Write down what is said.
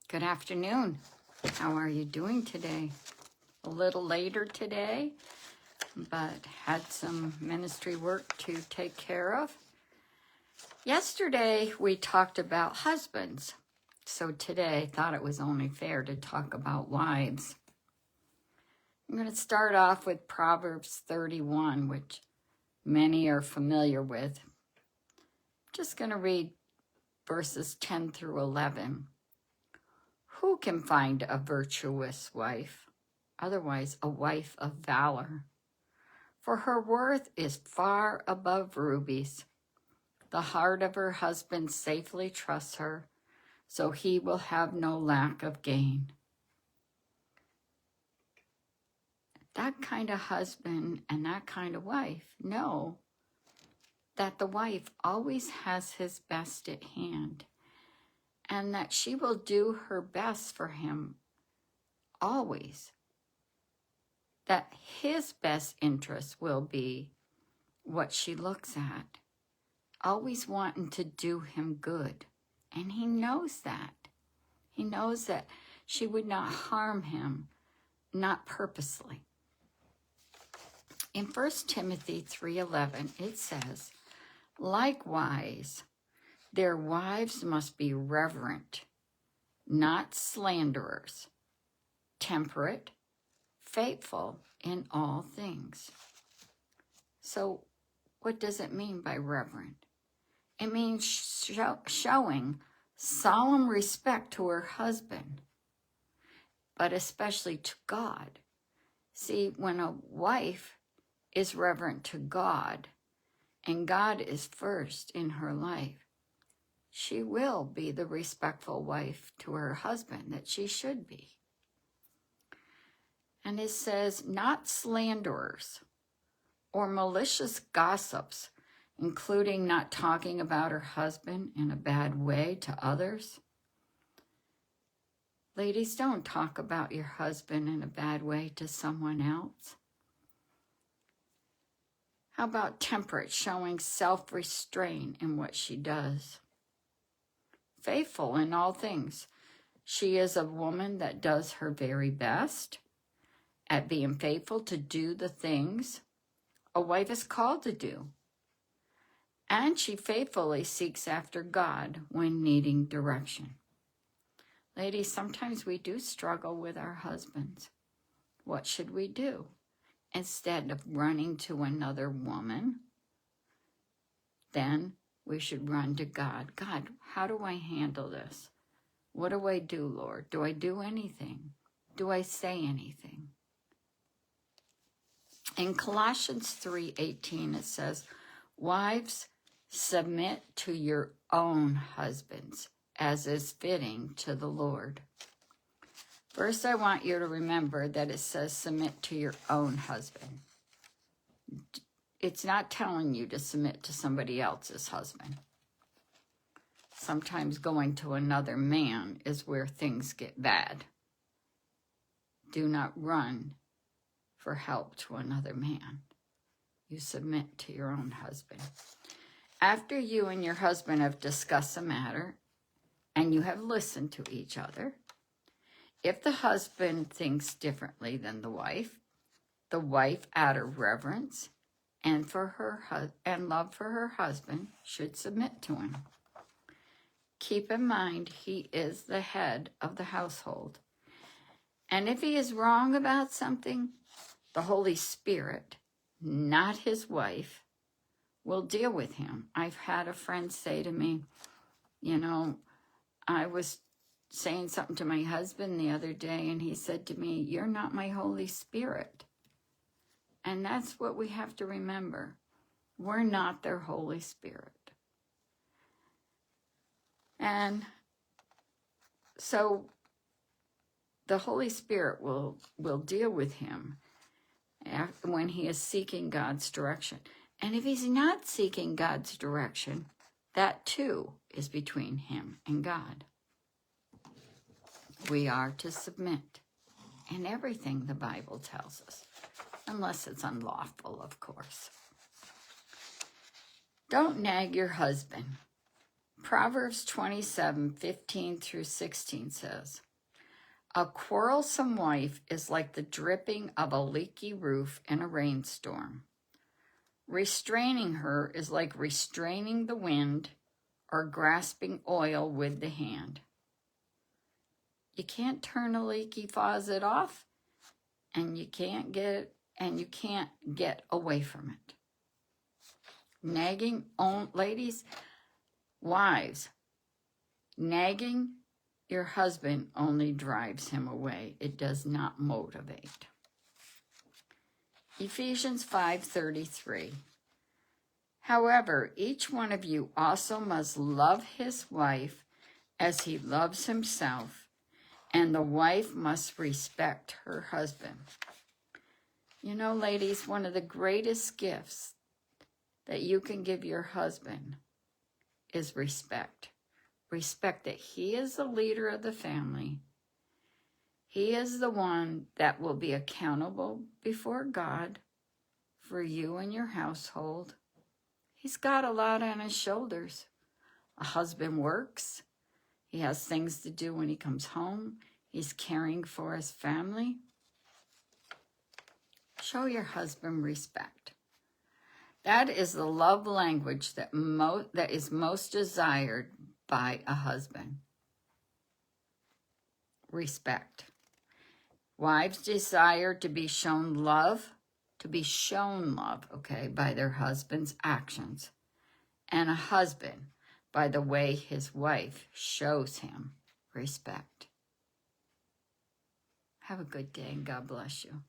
Good afternoon. How are you doing today? A little later today, but had some ministry work to take care of. Yesterday, we talked about husbands. So today, I thought it was only fair to talk about wives. I'm going to start off with Proverbs 31, which many are familiar with. Just going to read verses 10 through 11. Who can find a virtuous wife? Otherwise, a wife of valor. For her worth is far above rubies. The heart of her husband safely trusts her, so he will have no lack of gain. That kind of husband and that kind of wife know that the wife always has his best at hand, and that she will do her best for him always. That his best interest will be what she looks at, always wanting to do him good. And he knows that. He knows that she would not harm him, not purposely. In 1 Timothy 3:11, it says, likewise, their wives must be reverent, not slanderers, temperate, faithful in all things. So what does it mean by reverent? It means showing solemn respect to her husband, but especially to God. See, when a wife is reverent to God, and God is first in her life, she will be the respectful wife to her husband that she should be. And it says, not slanderers or malicious gossips, including not talking about her husband in a bad way to others. Ladies, don't talk about your husband in a bad way to someone else. How about temperate, showing self-restraint in what she does? Faithful in all things. She is a woman that does her very best at being faithful to do the things a wife is called to do. And she faithfully seeks after God when needing direction. Ladies, sometimes we do struggle with our husbands. What should we do? Instead of running to another woman, then we should run to God. God, how do I handle this? What do I do, Lord? Do I do anything? Do I say anything? In Colossians 3:18, it says, wives, submit to your own husbands, as is fitting to the Lord. First, I want you to remember that it says submit to your own husband. It's not telling you to submit to somebody else's husband. Sometimes going to another man is where things get bad. Do not run for help to another man. You submit to your own husband. After you and your husband have discussed a matter and you have listened to each other, if the husband thinks differently than the wife out of reverence and love for her husband should submit to him. Keep in mind, he is the head of the household. And if he is wrong about something, the Holy Spirit, not his wife, will deal with him. I've had a friend say to me, I was saying something to my husband the other day, and he said to me, you're not my Holy Spirit. And that's what we have to remember. We're not their Holy Spirit. And so the Holy Spirit will deal with him when he is seeking God's direction. And if he's not seeking God's direction, that too is between him and God. We are to submit in everything the Bible tells us, unless it's unlawful, of course. Don't nag your husband. Proverbs 27:15 through 16 says, a quarrelsome wife is like the dripping of a leaky roof in a rainstorm. Restraining her is like restraining the wind or grasping oil with the hand. You can't turn a leaky faucet off, and you can't get away from it. Nagging, ladies, wives, nagging your husband only drives him away. It does not motivate. Ephesians 5:33. However, each one of you also must love his wife as he loves himself, and the wife must respect her husband. You know, ladies, one of the greatest gifts that you can give your husband is respect. Respect that he is the leader of the family. He is the one that will be accountable before God for you and your household. He's got a lot on his shoulders. A husband works. He has things to do when he comes home. He's caring for his family. Show your husband respect. That is the love language that is most desired by a husband. Respect. Wives desire to be shown love, by their husband's actions, and a husband by the way his wife shows him respect. Have a good day, and God bless you.